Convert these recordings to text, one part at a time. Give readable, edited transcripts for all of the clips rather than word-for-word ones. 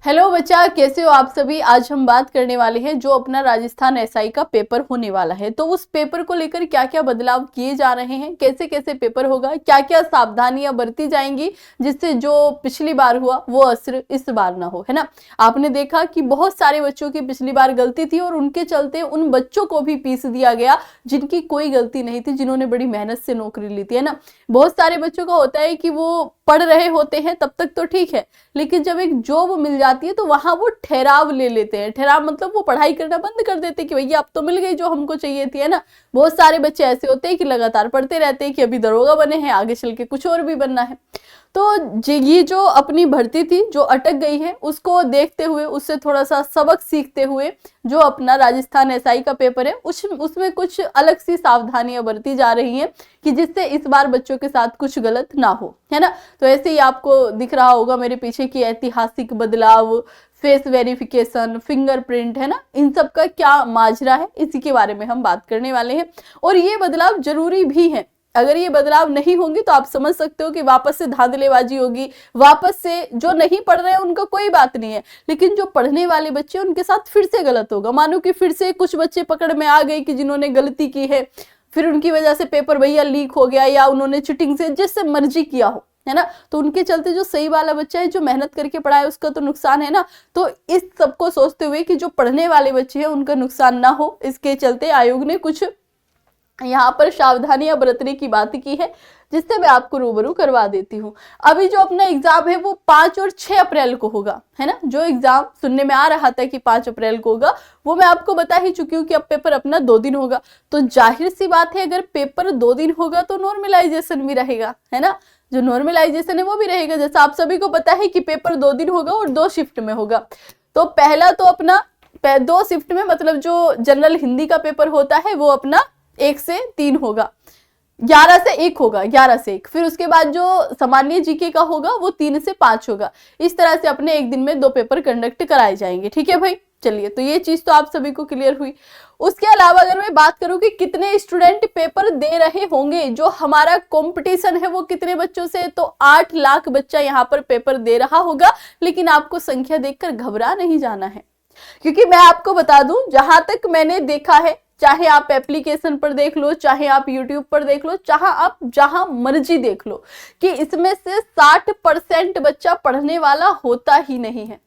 Hello बच्चा, कैसे हो आप सभी। आज हम बात करने वाले हैं जो अपना राजस्थान एसआई का पेपर होने वाला है, तो उस पेपर को लेकर क्या क्या बदलाव किए जा रहे हैं, कैसे कैसे पेपर होगा, क्या क्या सावधानियां बरती जाएंगी जिससे जो पिछली बार हुआ वो असर इस बार ना हो, है ना। आपने देखा कि बहुत सारे बच्चों की पिछली बार गलती थी और उनके चलते उन बच्चों को भी पीस दिया गया जिनकी कोई गलती नहीं थी, जिन्होंने बड़ी मेहनत से नौकरी ली थी, है ना। बहुत सारे बच्चों का होता है कि वो पढ़ रहे होते हैं तब तक तो ठीक है, लेकिन जब एक जॉब मिल जाती है तो वहां वो ठहराव ले लेते हैं। ठहराव मतलब वो पढ़ाई करना बंद कर देते हैं कि भैया अब तो मिल गई जो हमको चाहिए थी, है ना। बहुत सारे बच्चे ऐसे होते हैं कि लगातार पढ़ते रहते हैं कि अभी दरोगा बने हैं, आगे चल के कुछ और भी बनना है। तो ये जो अपनी भर्ती थी जो अटक गई है उसको देखते हुए, उससे थोड़ा सा सबक सीखते हुए जो अपना राजस्थान एसआई का पेपर है उसमें कुछ अलग सी सावधानियां बरती जा रही हैं कि जिससे इस बार बच्चों के साथ कुछ गलत ना हो, है ना। तो ऐसे ही आपको दिख रहा होगा मेरे पीछे की ऐतिहासिक बदलाव, फेस वेरिफिकेशन, फिंगरप्रिंट, है ना। इन सब का क्या माजरा है इसी के बारे में हम बात करने वाले हैं। और ये बदलाव जरूरी भी है। अगर ये बदलाव नहीं होंगे तो आप समझ सकते हो कि वापस से धांधलेबाजी होगी, वापस से जो नहीं पढ़ रहे हैं उनका कोई बात नहीं है, लेकिन जो पढ़ने वाले बच्चे उनके साथ फिर से गलत होगा। मानो कि फिर से कुछ बच्चे पकड़ में आ गए कि जिन्होंने गलती की है, फिर उनकी वजह से पेपर भैया लीक हो गया या उन्होंने चीटिंग से जिससे मर्जी किया हो, है ना। तो उनके चलते जो सही वाला बच्चा है जो मेहनत करके पढ़ा है उसका तो नुकसान है ना। तो इस सबको सोचते हुए कि जो पढ़ने वाले बच्चे हैं उनका नुकसान ना हो, इसके चलते आयोग ने कुछ यहाँ पर सावधानियां बरतने की बात की है, जिससे मैं आपको रूबरू करवा देती हूँ। अभी जो अपना एग्जाम है वो 5 और 6 अप्रैल को होगा, है ना। जो एग्जाम सुनने में आ रहा था कि 5 अप्रैल को होगा, वो मैं आपको बता ही चुकी हूँ कि अब पेपर अपना 2 दिन होगा। तो जाहिर सी बात है, अगर पेपर 2 दिन होगा तो नॉर्मलाइजेशन भी रहेगा, है ना। जो नॉर्मलाइजेशन है वो भी रहेगा। जैसा आप सभी को पता है कि पेपर 2 दिन होगा और 2 शिफ्ट में होगा। तो पहला तो अपना 2 शिफ्ट में, मतलब जो जनरल हिंदी का पेपर होता है वो अपना 1 से 3 होगा, 11 से 1 होगा, 11 से 1। फिर उसके बाद जो सामान्य जीके का होगा वो 3 से 5 होगा। इस तरह से अपने एक दिन में 2 पेपर कंडक्ट कराए जाएंगे, ठीक है भाई। चलिए, तो ये चीज तो आप सभी को क्लियर हुई। उसके अलावा अगर मैं बात करूं कि कितने स्टूडेंट पेपर दे रहे होंगे, जो हमारा कंपटीशन है वो कितने बच्चों से, तो 8 लाख बच्चा यहाँ पर पेपर दे रहा होगा। लेकिन आपको संख्या देखकर घबरा नहीं जाना है, क्योंकि मैं आपको बता दूं, जहां तक मैंने देखा है, चाहे आप एप्लीकेशन पर देख लो, चाहे आप यूट्यूब पर देख लो, चाहे आप जहां मर्जी देख लो, कि इसमें से 60% बच्चा पढ़ने वाला होता ही नहीं है।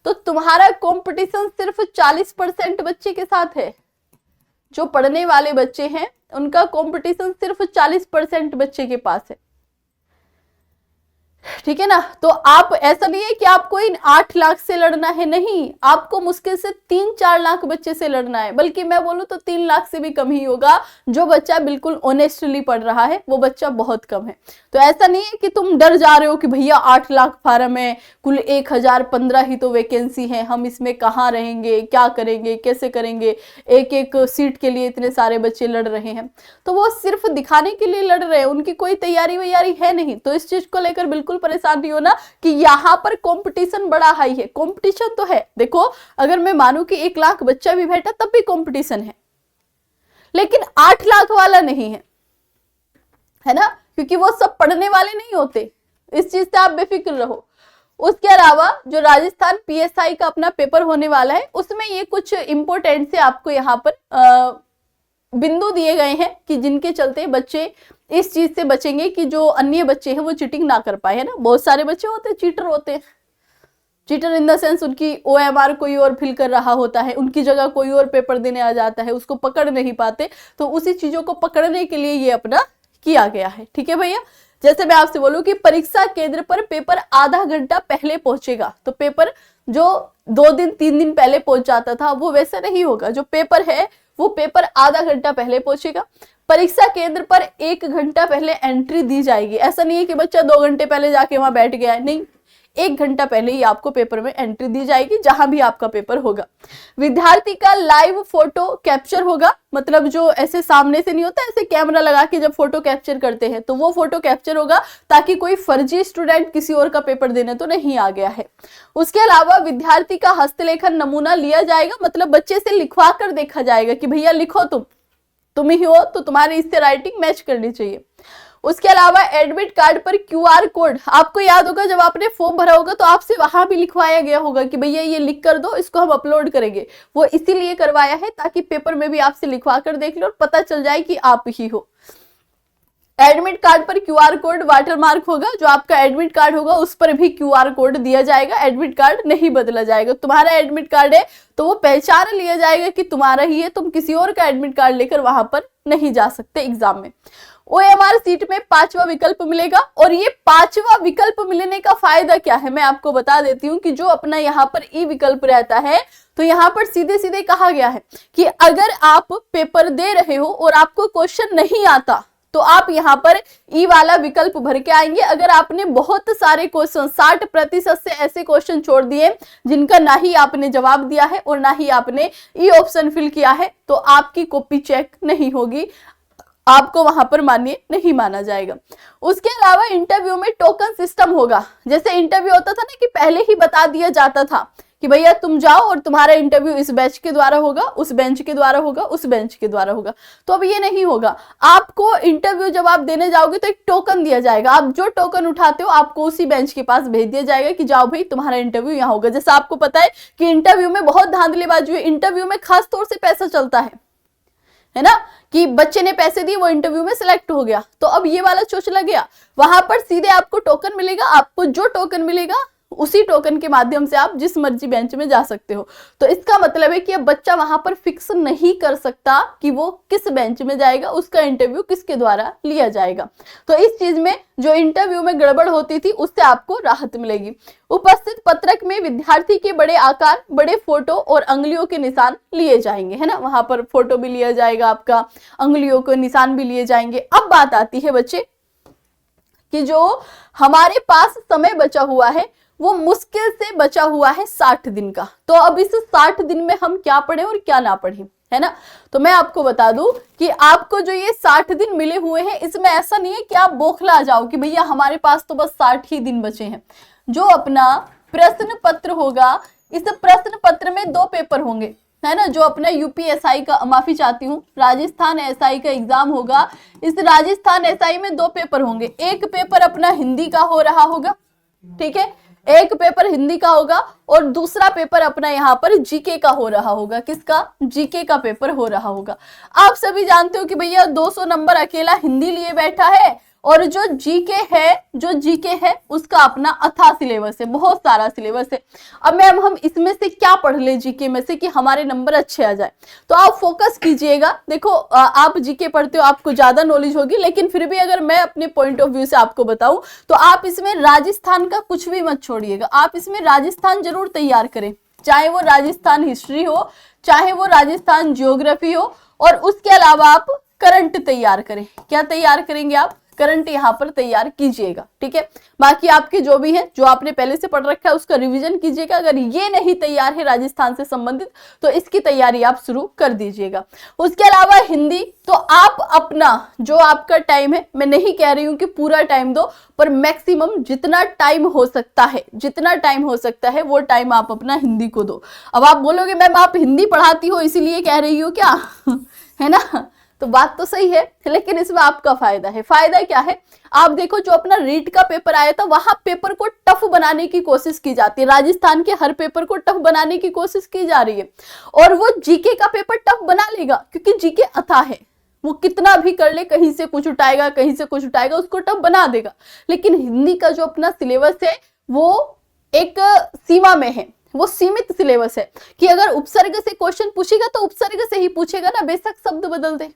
तो तुम्हारा कंपटीशन सिर्फ 40% बच्चे के साथ है। जो पढ़ने वाले बच्चे हैं उनका कंपटीशन सिर्फ 40% बच्चे के पास है, ठीक है ना। तो आप, ऐसा नहीं है कि आपको इन 8 लाख से लड़ना है, नहीं, आपको मुश्किल से 3-4 लाख बच्चे से लड़ना है। बल्कि मैं बोलूं तो 3 लाख से भी कम ही होगा। जो बच्चा बिल्कुल ऑनेस्टली पढ़ रहा है वो बच्चा बहुत कम है। तो ऐसा नहीं है कि तुम डर जा रहे हो कि भैया 8 लाख फार्म है, कुल 1015 ही तो वैकेंसी है, हम इसमें कहाँ रहेंगे, क्या करेंगे, कैसे करेंगे, एक एक सीट के लिए इतने सारे बच्चे लड़ रहे हैं। तो वो सिर्फ दिखाने के लिए लड़ रहे हैं, उनकी कोई तैयारी वैयारी है नहीं। तो इस चीज को लेकर बिल्कुल परेशान नहीं होना कि यहाँ पर कंपटीशन बड़ा हाई है। कंपटीशन तो है, देखो, अगर मैं मानूं कि 1 लाख बच्चा भी बैठा तब भी कंपटीशन है, लेकिन 8 लाख वाला नहीं है ना, क्योंकि वो सब पढ़ने वाले नहीं होते। इस चीज से आप बेफिक्र रहो। उसके अलावा जो राजस्थान पीएसआई का अपना पेपर होने वाला है उसमें ये कुछ इंपोर्टेंट से आपको यहाँ पर बिंदु दिए गए हैं कि जिनके चलते बच्चे इस चीज से बचेंगे कि जो अन्य बच्चे हैं वो चीटिंग ना कर पाए, है ना। बहुत सारे बच्चे होते हैं चीटर होते हैं। चीटर इन द सेंस उनकी ओएमआर कोई और फिल कर रहा होता है, उनकी जगह कोई और पेपर देने आ जाता है, उसको पकड़ नहीं पाते। तो उसी चीजों को पकड़ने के लिए ये अपना किया गया है, ठीक है भैया। जैसे मैं आपसे बोलूं कि परीक्षा केंद्र पर पेपर आधा घंटा पहले पहुंचेगा, तो पेपर जो 2 दिन 3 दिन पहले पहुंच जाता था वो वैसा नहीं होगा। जो पेपर है वो पेपर आधा घंटा पहले पहुंचेगा। परीक्षा केंद्र पर 1 घंटा पहले एंट्री दी जाएगी। ऐसा नहीं है कि बच्चा 2 घंटे पहले जाके वहां बैठ गया है, नहीं, 1 घंटा पहले ही आपको पेपर में एंट्री दी जाएगी जहां भी आपका पेपर होगा। विद्यार्थी का लाइव फोटो कैप्चर होगा, मतलब जो ऐसे सामने से नहीं होता, ऐसे कैमरा लगा के जब फोटो कैप्चर करते हैं तो वो फोटो कैप्चर होगा, ताकि कोई फर्जी स्टूडेंट किसी और का पेपर देने तो नहीं आ गया है। उसके अलावा विद्यार्थी का हस्तलेखन नमूना लिया जाएगा, मतलब बच्चे से लिखवा कर देखा जाएगा कि भैया लिखो, तुम ही हो तो तुम्हारी इससे राइटिंग मैच करनी चाहिए। उसके अलावा एडमिट कार्ड पर क्यूआर कोड, आपको याद होगा जब आपने फॉर्म भरा होगा तो आपसे वहां भी लिखवाया गया होगा कि भैया ये लिख कर दो, इसको हम अपलोड करेंगे। वो इसीलिए करवाया है ताकि पेपर में भी आपसे लिखवा कर देख लो और पता चल जाए कि आप ही हो। एडमिट कार्ड पर क्यूआर कोड वाटरमार्क होगा, जो आपका एडमिट कार्ड होगा उस पर भी क्यूआर कोड दिया जाएगा, एडमिट कार्ड नहीं बदला जाएगा। तुम्हारा एडमिट कार्ड है तो वो पहचान लिया जाएगा कि तुम्हारा ही है, तुम किसी और का एडमिट कार्ड लेकर वहां पर नहीं जा सकते एग्जाम में। ओएमआर सीट में 5वां विकल्प मिलेगा, और ये 5वां विकल्प मिलने का फायदा क्या है मैं आपको बता देती हूँ कि जो अपना यहाँ पर ई विकल्प रहता है तो यहाँ पर सीधे सीधे कहा गया है कि अगर आप पेपर दे रहे हो और आपको क्वेश्चन नहीं आता तो आप यहाँ पर ई वाला विकल्प भर के आएंगे। अगर आपने बहुत सारे क्वेश्चन 60% से ऐसे क्वेश्चन छोड़ दिए जिनका ना ही आपने जवाब दिया है और ना ही आपने ई ऑप्शन फिल किया है तो आपकी कॉपी चेक नहीं होगी, आपको वहां पर मान्य नहीं माना जाएगा। उसके अलावा इंटरव्यू में टोकन सिस्टम होगा। जैसे इंटरव्यू होता था ना कि पहले ही बता दिया जाता था कि भैया तुम जाओ और तुम्हारा इंटरव्यू इस बैच के द्वारा होगा, उस बेंच के द्वारा होगा, उस बेंच के द्वारा होगा। तो अब ये नहीं होगा, आपको इंटरव्यू जब आप देने जाओगे तो एक टोकन दिया जाएगा, आप जो टोकन उठाते हो आपको उसी बेंच के पास भेज दिया जाएगा कि जाओ भाई तुम्हारा इंटरव्यू यहाँ होगा। जैसा आपको पता है कि इंटरव्यू में बहुत धांधलीबाजी है, इंटरव्यू में खास तौर से पैसा चलता है ना, कि बच्चे ने पैसे दिए वो इंटरव्यू में सिलेक्ट हो गया। तो अब ये वाला चोचला गया, वहां पर सीधे आपको टोकन मिलेगा, आपको जो टोकन मिलेगा उसी टोकन के माध्यम से आप जिस मर्जी बेंच में जा सकते हो। तो इसका मतलब है कि अब बच्चा वहां पर फिक्स नहीं कर सकता कि वो किस बेंच में जाएगा, उसका इंटरव्यू किसके द्वारा लिया जाएगा। तो इस चीज में जो इंटरव्यू में गड़बड़ होती थी उससे आपको राहत मिलेगी। उपस्थित पत्रक में विद्यार्थी के बड़े आकार, बड़े फोटो और अंगुलियों के निशान लिए जाएंगे, है ना, वहां पर फोटो भी लिया जाएगा, आपका अंगुलियों के निशान भी लिए जाएंगे। अब बात आती है बच्चे कि जो हमारे पास समय बचा हुआ है वो मुश्किल से बचा हुआ है 60 दिन का। तो अब इस 60 दिन में हम क्या पढ़े और क्या ना पढ़े, है ना। तो मैं आपको बता दूं कि आपको जो ये 60 दिन मिले हुए हैं इसमें ऐसा नहीं है कि आप बौखला जाओ कि भैया हमारे पास तो बस 60 ही दिन बचे हैं। जो अपना प्रश्न पत्र होगा, इस प्रश्न पत्र में 2 पेपर होंगे, है ना। जो अपना यूपीएसआई का, माफी चाहती हूँ, राजस्थान एसआई का एग्जाम होगा, इस राजस्थान एसआई में 2 पेपर होंगे। एक पेपर अपना हिंदी का हो रहा होगा, ठीक है, एक पेपर हिंदी का होगा और दूसरा पेपर अपना यहाँ पर जीके का हो रहा होगा। किसका? जीके का पेपर हो रहा होगा। आप सभी जानते हो कि भैया 200 नंबर अकेला हिंदी लिए बैठा है और जो जीके है उसका अपना अथाह सिलेबस है, बहुत सारा सिलेबस है। अब मैम हम इसमें से क्या पढ़ ले जीके में से कि हमारे नंबर अच्छे आ जाए? तो आप फोकस कीजिएगा। देखो आप जीके पढ़ते हो, आपको ज्यादा नॉलेज होगी, लेकिन फिर भी अगर मैं अपने पॉइंट ऑफ व्यू से आपको बताऊं तो आप इसमें राजस्थान का कुछ भी मत छोड़िएगा। आप इसमें राजस्थान जरूर तैयार करें, चाहे वो राजस्थान हिस्ट्री हो, चाहे वो राजस्थान ज्योग्राफी हो, और उसके अलावा आप करंट तैयार करें। क्या तैयार करेंगे आप? करंट यहाँ पर तैयार कीजिएगा, ठीक है। बाकी आपके जो भी है, जो आपने पहले से पढ़ रखा है उसका रिवीजन कीजिएगा। अगर ये नहीं तैयार है राजस्थान से संबंधित तो इसकी तैयारी आप शुरू कर दीजिएगा। उसके अलावा हिंदी, तो आप अपना जो आपका टाइम है, मैं नहीं कह रही हूं कि पूरा टाइम दो, पर मैक्सिमम जितना टाइम हो सकता है वो टाइम आप अपना हिंदी को दो। अब आप बोलोगे मैम आप हिंदी पढ़ाती हो इसीलिए कह रही हो क्या है ना, तो बात तो सही है, लेकिन इसमें आपका फायदा है। फायदा क्या है? आप देखो जो अपना रीट का पेपर आया था वहां पेपर को टफ बनाने की कोशिश की जाती है, राजस्थान के हर पेपर को टफ बनाने की कोशिश की जा रही है, और वो जीके का पेपर टफ बना लेगा क्योंकि जीके अथाह है, वो कितना भी कर ले, कहीं से कुछ उठाएगा, कहीं से कुछ उठाएगा, उसको टफ बना देगा। लेकिन हिंदी का जो अपना सिलेबस है वो एक सीमा में है, वो सीमित सिलेबस है कि अगर उपसर्ग से क्वेश्चन पूछेगा तो उपसर्ग से ही पूछेगा ना, बेशक शब्द बदल दे,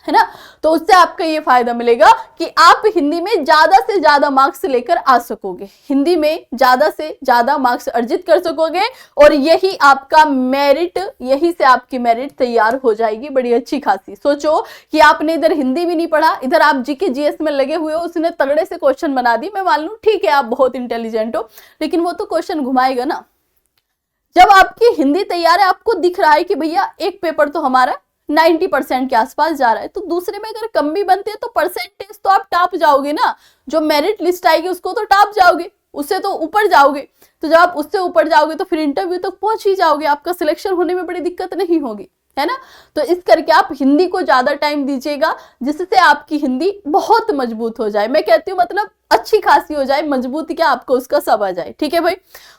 है ना। तो उससे आपका ये फायदा मिलेगा कि आप हिंदी में ज्यादा से ज्यादा मार्क्स लेकर आ सकोगे, हिंदी में ज्यादा से ज्यादा मार्क्स अर्जित कर सकोगे, और यही आपका मेरिट, यही से आपकी मेरिट तैयार हो जाएगी बड़ी अच्छी खासी। सोचो कि आपने इधर हिंदी भी नहीं पढ़ा, इधर आप जीके जीएस में लगे हुए हो, उसने तगड़े से क्वेश्चन बना दी। मैं मान लूं ठीक है आप बहुत इंटेलिजेंट हो, लेकिन वो तो क्वेश्चन घुमाएगा ना। जब आपकी हिंदी तैयार है, आपको दिख रहा है कि भैया एक पेपर तो हमारा 90% के आसपास जा रहा है, तो दूसरे में अगर कम भी बनते हैं तो परसेंटेज तो आप टॉप जाओगे ना, जो मेरिट लिस्ट आएगी उसको तो टॉप जाओगे, उससे तो ऊपर जाओगे। तो जब आप उससे ऊपर जाओगे तो फिर इंटरव्यू तक पहुंच ही जाओगे, आपका सिलेक्शन होने में बड़ी दिक्कत नहीं होगी, है ना। तो इस करके आप हिंदी को ज्यादा टाइम दीजिएगा, जिससे आपकी हिंदी बहुत मजबूत हो जाए। मैं कहती हूँ मतलब अच्छी खासी हो जाए, मजबूत क्या, आपको उसका सब आ जाए, ठीक है भाई।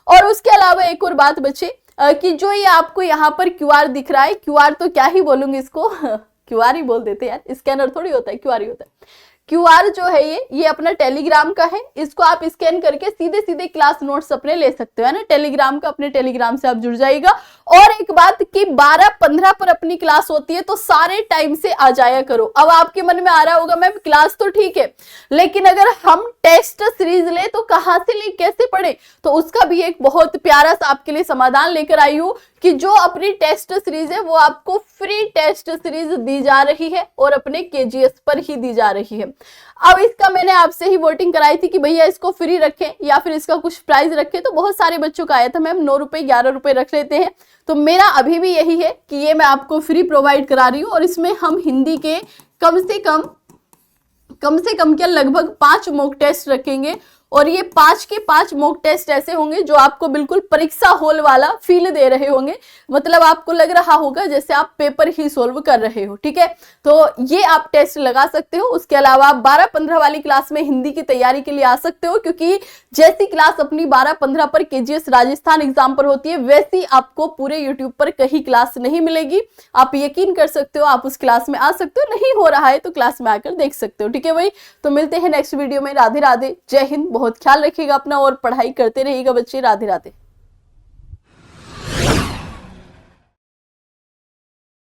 और उसके अलावा एक और बात बचे कि जो ये आपको यहाँ पर क्यूआर दिख रहा है, क्यूआर तो क्या ही बोलूंगी इसको क्यूआर ही बोल देते यार, स्कैनर थोड़ी होता है, क्यूआर ही होता है। क्यूआर जो है ये अपना टेलीग्राम का है, इसको आप स्कैन करके सीधे सीधे क्लास नोट्स अपने ले सकते हो, है ना। टेलीग्राम का, अपने टेलीग्राम से आप जुड़ जाएगा। और एक बात कि 12-15 पर अपनी क्लास होती है, तो सारे टाइम से आ जाया करो। अब आपके मन में आ रहा होगा मैम क्लास तो ठीक है, लेकिन अगर हम टेस्ट सीरीज ले तो कहां से ले, कैसे पढ़े, तो उसका भी एक बहुत प्यारा सा आपके लिए समाधान लेकर आई हूं कि जो अपनी टेस्ट सीरीज है वो आपको फ्री टेस्ट सीरीज दी जा रही है और अपने केजीएस पर ही दी जा रही है। अब इसका मैंने आपसे ही वोटिंग कराई थी कि भैया इसको फ्री रखें या फिर इसका कुछ प्राइस रखें, तो बहुत सारे बच्चों का आया था मैम 9 रुपए 11 रुपए रख लेते हैं। तो मेरा अभी भी यही है कि ये मैं आपको फ्री प्रोवाइड करा रही हूँ, और इसमें हम हिंदी के कम से कम क्या लगभग 5 मॉक टेस्ट रखेंगे। और ये 5 के 5 मॉक टेस्ट ऐसे होंगे जो आपको बिल्कुल परीक्षा हॉल वाला फील दे रहे होंगे, मतलब आपको लग रहा होगा जैसे आप पेपर ही सोल्व कर रहे हो, ठीक है। तो ये आप टेस्ट लगा सकते हो। उसके अलावा आप 12-15 वाली क्लास में हिंदी की तैयारी के लिए आ सकते हो, क्योंकि जैसी क्लास अपनी 12-15 पर केजीएस राजस्थान एग्जाम पर होती है, वैसी आपको पूरे यूट्यूब पर कहीं क्लास नहीं मिलेगी। आप यकीन कर सकते हो, आप उस क्लास में आ सकते हो, नहीं हो रहा है तो क्लास में आकर देख सकते हो, ठीक है भाई। तो मिलते हैं नेक्स्ट वीडियो में। राधे राधे, जय हिंद, बहुत ख्याल रखिएगा अपना और पढ़ाई करते रहिएगा बच्चे। राधे राधे।